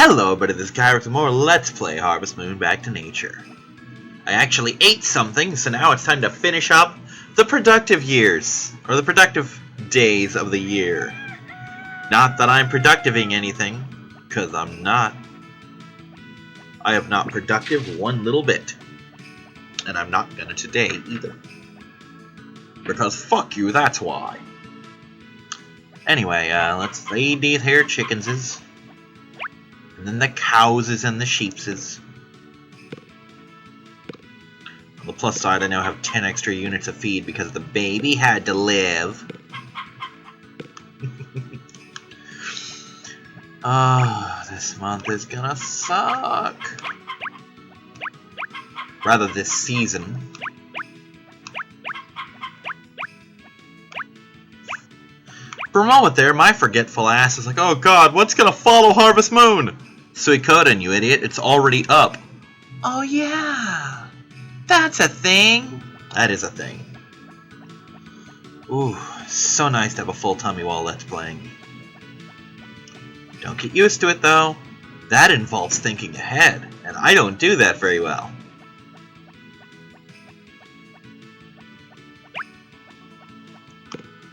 Hello, everybody, this is Kyra with more Let's Play Harvest Moon Back to Nature. I actually ate something, so now it's time to finish up the productive years, or the productive days of the year. Not that I'm productiving anything, because I'm not. I have not productive one little bit. And I'm not gonna today, either. Because fuck you, that's why. Anyway, let's feed these here chickenses. And then the cowses and the sheepses. On the plus side, I now have 10 extra units of feed because the baby had to live. Ah, this month is gonna suck. Rather, this season. For a moment there, my forgetful ass is like, oh god, what's gonna follow Harvest Moon? Suikoden, you idiot, it's already up. Oh yeah, that's a thing. That is a thing. Ooh, so nice to have a full tummy while Let's Playing. Don't get used to it though. That involves thinking ahead, and I don't do that very well.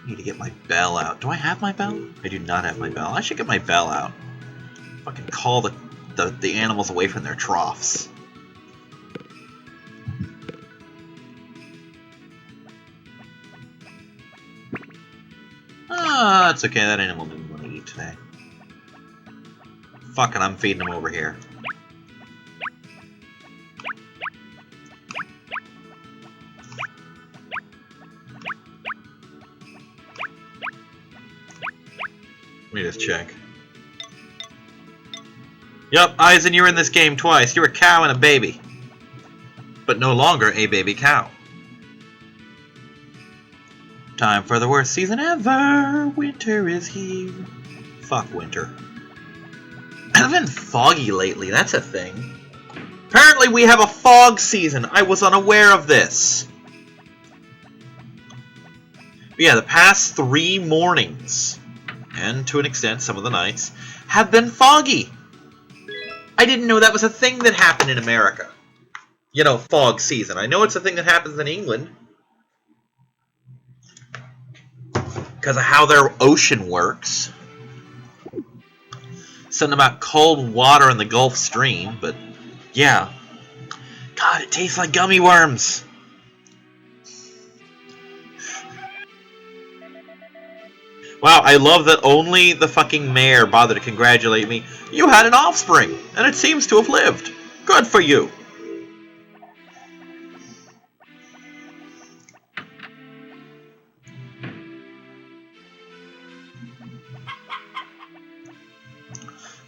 I need to get my bell out. Do I have my bell? I do not have my bell. I should get my bell out. Fucking call the animals away from their troughs. Ah, that's okay. That animal didn't want to eat today. Fucking, I'm feeding him over here. Let me just check. Yup, Eisen, you're in this game twice. You're a cow and a baby. But no longer a baby cow. Time for the worst season ever. Winter is here. Fuck winter. I've been foggy lately, that's a thing. Apparently we have a fog season. I was unaware of this. But yeah, the past 3 mornings, and to an extent some of the nights, have been foggy. I didn't know that was a thing that happened in America. You know, fog season. I know it's a thing that happens in England. Because of how their ocean works. Something about cold water in the Gulf Stream, but yeah. God, it tastes like gummy worms. Wow, I love that only the fucking mayor bothered to congratulate me. You had an offspring, and it seems to have lived. Good for you.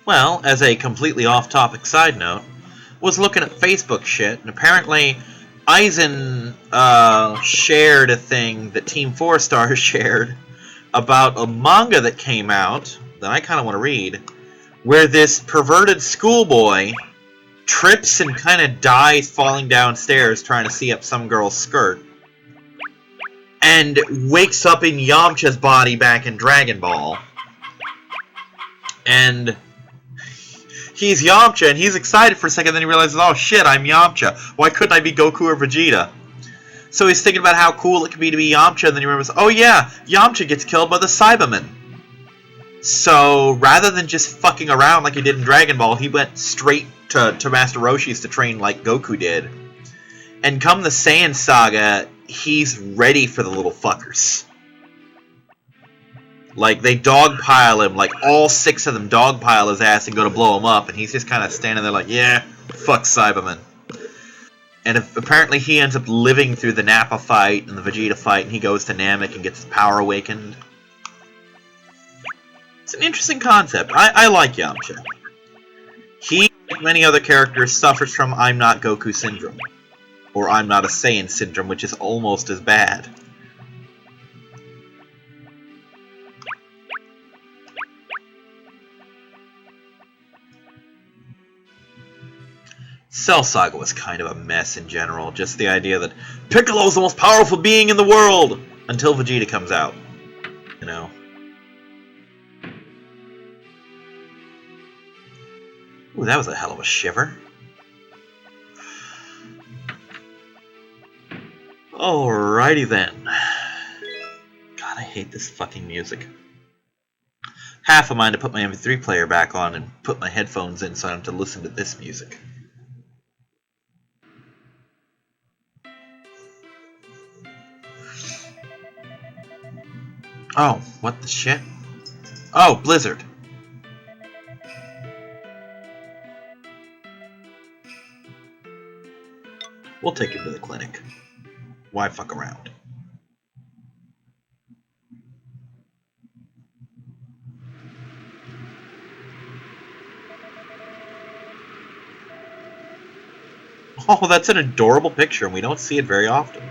Well, as a completely off-topic side note, was looking at Facebook shit, and apparently Eisen shared a thing that Team 4 Stars shared about a manga that came out, that I kind of want to read, where this perverted schoolboy trips and kind of dies falling downstairs trying to see up some girl's skirt, and wakes up in Yamcha's body back in Dragon Ball, and he's Yamcha, and he's excited for a second, then he realizes, oh shit, I'm Yamcha. Why couldn't I be Goku or Vegeta? So he's thinking about how cool it could be to be Yamcha, and then he remembers, oh yeah, Yamcha gets killed by the Cybermen. So rather than just fucking around like he did in Dragon Ball, he went straight to Master Roshi's to train like Goku did. And come the Saiyan Saga, he's ready for the little fuckers. Like, they dogpile him, like, all 6 of them dogpile his ass and go to blow him up, and he's just kind of standing there like, yeah, fuck Cybermen. And apparently he ends up living through the Nappa fight and the Vegeta fight, and he goes to Namek and gets his power awakened. It's an interesting concept. I like Yamcha. He, like many other characters, suffers from I'm not Goku syndrome. Or I'm not a Saiyan syndrome, which is almost as bad. Cell Saga was kind of a mess in general. Just the idea that Piccolo's the most powerful being in the world! Until Vegeta comes out. You know. Ooh, that was a hell of a shiver. Alrighty then. God, I hate this fucking music. Half a mind to put my MP3 player back on and put my headphones in so I don't have to listen to this music. Oh, what the shit? Oh, Blizzard. We'll take him to the clinic. Why fuck around? Oh, that's an adorable picture, and we don't see it very often.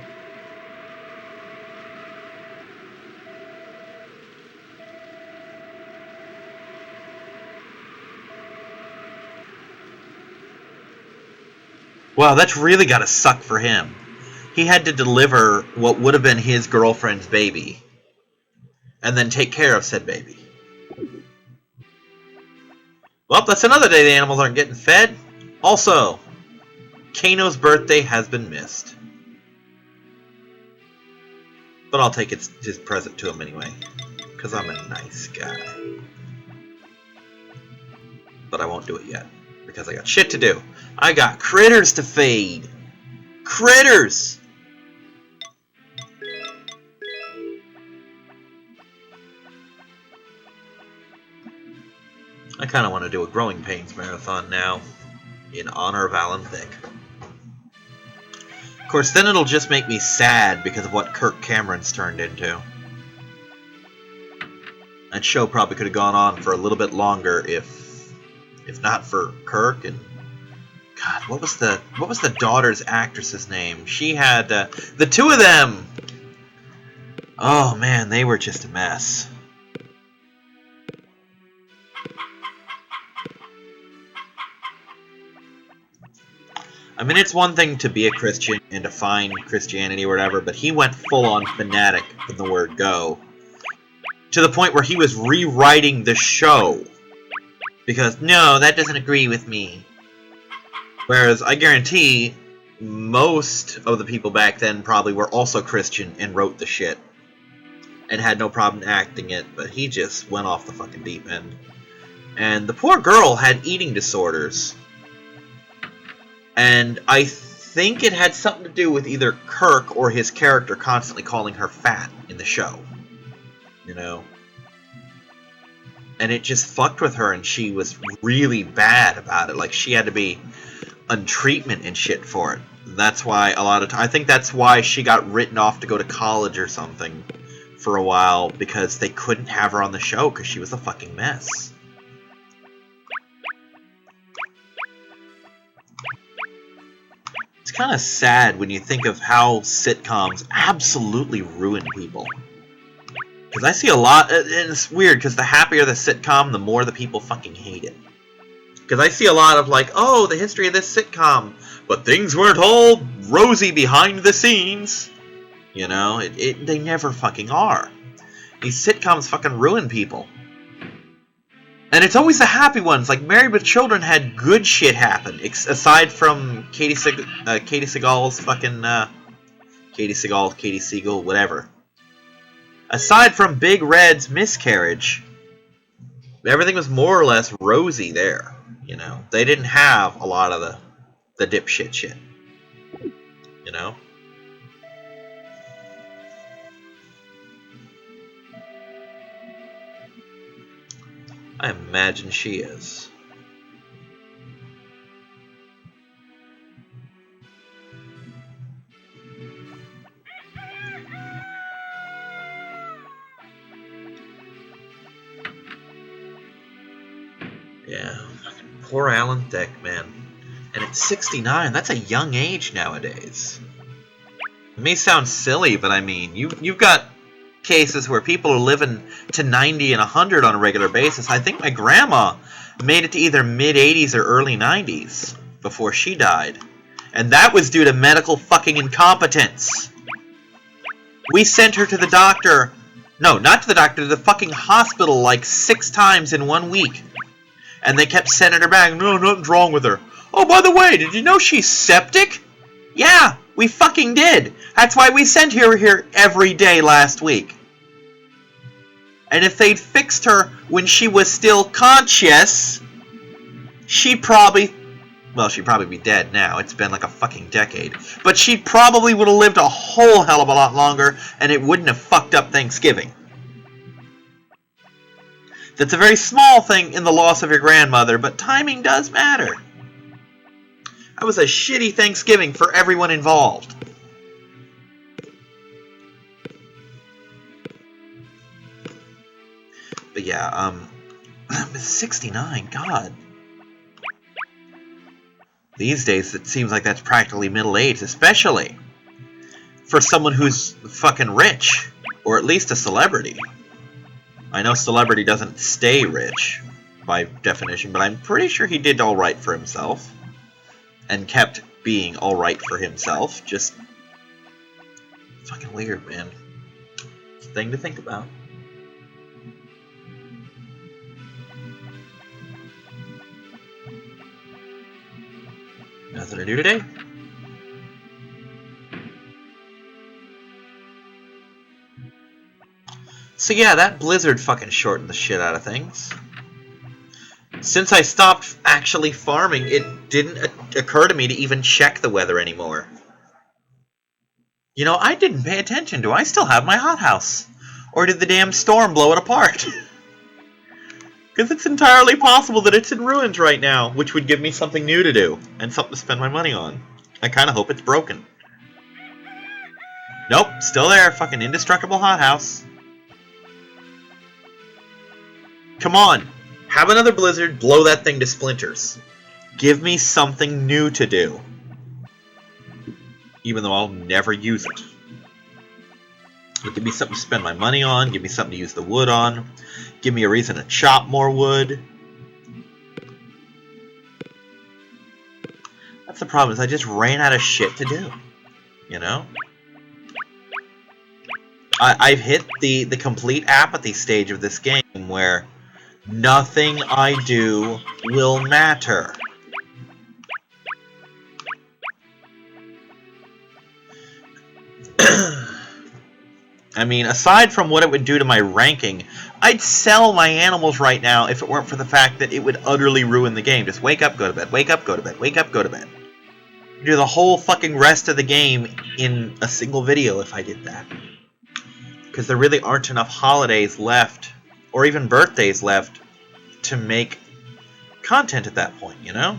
Wow, that's really gotta suck for him. He had to deliver what would have been his girlfriend's baby, and then take care of said baby. Well, that's another day the animals aren't getting fed. Also, Kano's birthday has been missed. But I'll take his present to him anyway, because I'm a nice guy. But I won't do it yet, because I got shit to do. I got critters to feed. Critters! I kind of want to do a Growing Pains marathon now, in honor of Alan Thicke. Of course, then it'll just make me sad because of what Kirk Cameron's turned into. That show probably could have gone on for a little bit longer if not for Kirk and God, what was the daughter's actress's name? She had the two of them. Oh man, they were just a mess. I mean, it's one thing to be a Christian and to find Christianity or whatever, but he went full-on fanatic from the word go. To the point where he was rewriting the show. Because, no, that doesn't agree with me. Whereas, I guarantee, most of the people back then probably were also Christian and wrote the shit. And had no problem acting it, but he just went off the fucking deep end. And the poor girl had eating disorders. And I think it had something to do with either Kirk or his character constantly calling her fat in the show. You know? And it just fucked with her, and she was really bad about it. Like, she had to be on treatment and shit for it. That's why a lot of I think that's why she got written off to go to college or something for a while, because they couldn't have her on the show because she was a fucking mess. It's kind of sad when you think of how sitcoms absolutely ruin people. Because I see a lot, and it's weird, because the happier the sitcom, the more the people fucking hate it. Because I see a lot of like, oh, the history of this sitcom, but things weren't all rosy behind the scenes. You know, they never fucking are. These sitcoms fucking ruin people. And it's always the happy ones, like Married with Children had good shit happen, aside from Katie Seagal's fucking, Katie Siegel, whatever. Aside from Big Red's miscarriage, everything was more or less rosy there, you know. They didn't have a lot of the dipshit shit, you know. I imagine she is. Yeah, poor Alan Thicke, man. And at 69, that's a young age nowadays. It may sound silly, but I mean, you've got cases where people are living to 90 and 100 on a regular basis. I think my grandma made it to either mid-80s or early 90s before she died. And that was due to medical fucking incompetence. We sent her to the doctor. No, not to the doctor, to the fucking hospital like 6 times in 1 week. And they kept sending her back. No, nothing's wrong with her. Oh, by the way, did you know she's septic? Yeah, we fucking did. That's why we sent her here every day last week. And if they'd fixed her when she was still conscious, she'd probably... Well, she'd probably be dead now. It's been like a fucking decade. But she probably would have lived a whole hell of a lot longer, and it wouldn't have fucked up Thanksgiving. That's a very small thing in the loss of your grandmother, but timing does matter. That was a shitty Thanksgiving for everyone involved. But yeah, 69, God. These days, it seems like that's practically middle age, especially for someone who's fucking rich, or at least a celebrity. I know celebrity doesn't stay rich, by definition, but I'm pretty sure he did alright for himself. And kept being alright for himself. Just fucking weird, man. It's a thing to think about. Nothing to do today. So yeah, that blizzard fucking shortened the shit out of things. Since I stopped actually farming, it didn't occur to me to even check the weather anymore. You know, I didn't pay attention. Do I still have my hothouse? Or did the damn storm blow it apart? Because it's entirely possible that it's in ruins right now, which would give me something new to do, and something to spend my money on. I kind of hope it's broken. Nope, still there, fucking indestructible hothouse. Come on, have another blizzard, blow that thing to splinters. Give me something new to do. Even though I'll never use it. But give me something to spend my money on, give me something to use the wood on, give me a reason to chop more wood. That's the problem, is I just ran out of shit to do. You know? I've hit the complete apathy stage of this game where nothing I do will matter. I mean, aside from what it would do to my ranking, I'd sell my animals right now if it weren't for the fact that it would utterly ruin the game. Just wake up, go to bed, wake up, go to bed, wake up, go to bed. Do the whole fucking rest of the game in a single video if I did that. Because there really aren't enough holidays left, or even birthdays left, to make content at that point, you know?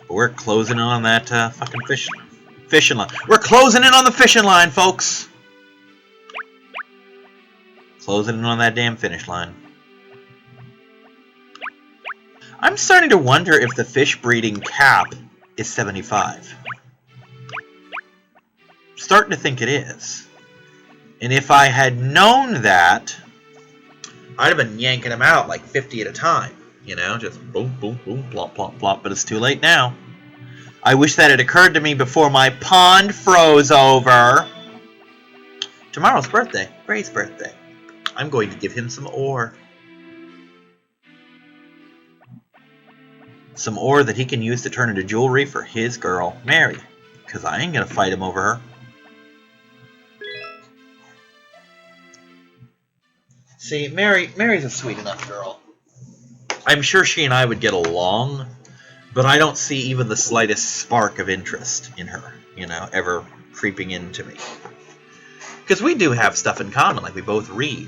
But we're closing in on that fucking fishing line. We're closing in on the fishing line, folks! Closing in on that damn finish line. I'm starting to wonder if the fish breeding cap is 75. I'm starting to think it is. And if I had known that, I'd have been yanking them out like 50 at a time. You know, just boom, boom, boom, plop, plop, plop. But it's too late now. I wish that had occurred to me before my pond froze over. Tomorrow's birthday. Ray's birthday. I'm going to give him some ore. Some ore that he can use to turn into jewelry for his girl, Mary. Because I ain't going to fight him over her. See, Mary's a sweet enough girl. I'm sure she and I would get along, but I don't see even the slightest spark of interest in her, you know, ever creeping into me. Because we do have stuff in common, like we both read.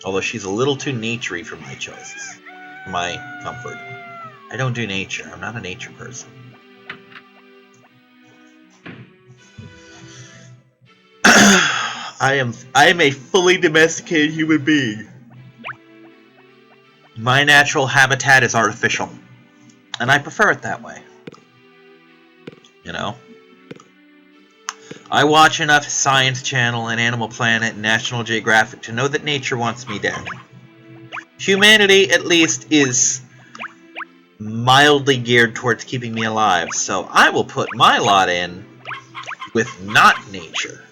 Although she's a little too nature-y for my choices, for my comfort. I don't do nature. I'm not a nature person. I am a fully domesticated human being. My natural habitat is artificial. And I prefer it that way. You know? I watch enough Science Channel and Animal Planet and National Geographic to know that nature wants me dead. Humanity, at least, is mildly geared towards keeping me alive. So I will put my lot in with not nature.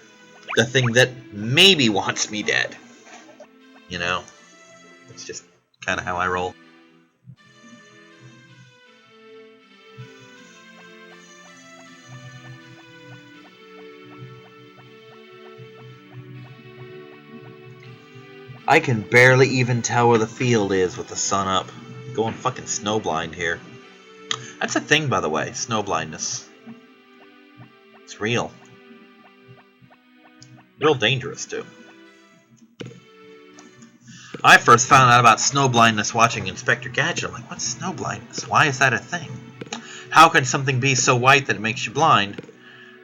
The thing that maybe wants me dead. You know? It's just kind of how I roll. I can barely even tell where the field is with the sun up. I'm going fucking snowblind here. That's a thing, by the way, snowblindness. It's real. Real dangerous, too. I first found out about snowblindness watching Inspector Gadget. I'm like, what's snowblindness? Why is that a thing? How can something be so white that it makes you blind?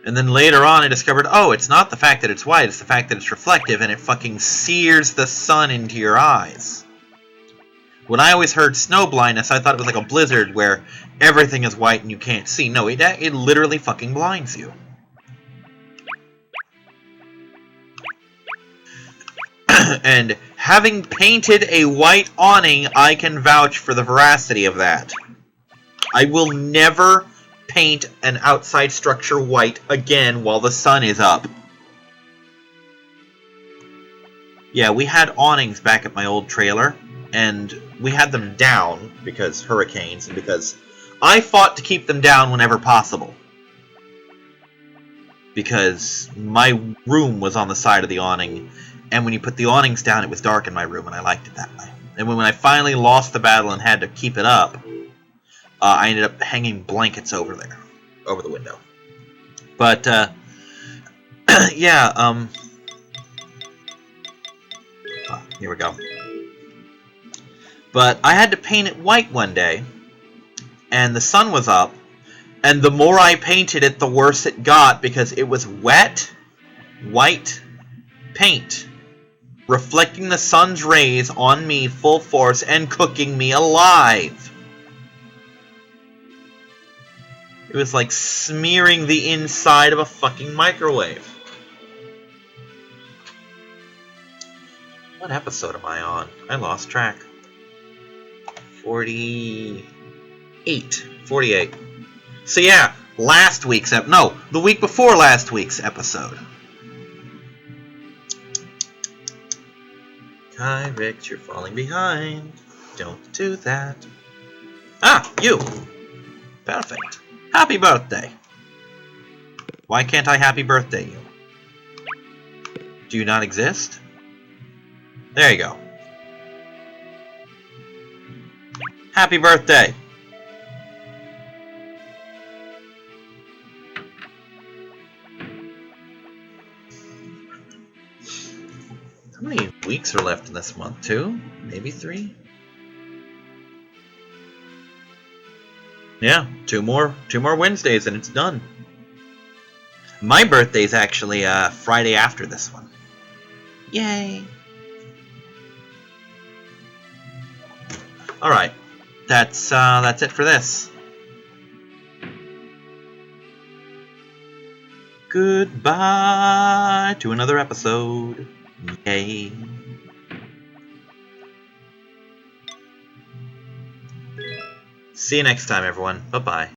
And then later on I discovered, oh, it's not the fact that it's white, it's the fact that it's reflective and it fucking sears the sun into your eyes. When I always heard snow blindness, I thought it was like a blizzard where everything is white and you can't see. No, it literally fucking blinds you. And having painted a white awning, I can vouch for the veracity of that. I will never paint an outside structure white again while the sun is up. Yeah, we had awnings back at my old trailer, and we had them down because hurricanes, and because I fought to keep them down whenever possible. Because my room was on the side of the awning, and when you put the awnings down, it was dark in my room, and I liked it that way. And when I finally lost the battle and had to keep it up, I ended up hanging blankets over there, over the window. But, yeah, here we go. But I had to paint it white one day, and the sun was up, and the more I painted it, the worse it got, because it was wet, white paint, reflecting the sun's rays on me full force and cooking me alive. It was like smearing the inside of a fucking microwave. What episode am I on? I lost track. 48. So yeah, last week's the week before last week's episode. Hi, Rick, you're falling behind. Don't do that. Ah, you! Perfect. Happy birthday. Why can't I happy birthday you? Do you not exist? There you go. Happy birthday. How many weeks are left in this month? 2? Maybe 3? Yeah, two more Wednesdays and it's done. My birthday's actually Friday after this one. Yay! All right, that's it for this. Goodbye to another episode. Yay! See you next time, everyone. Bye-bye.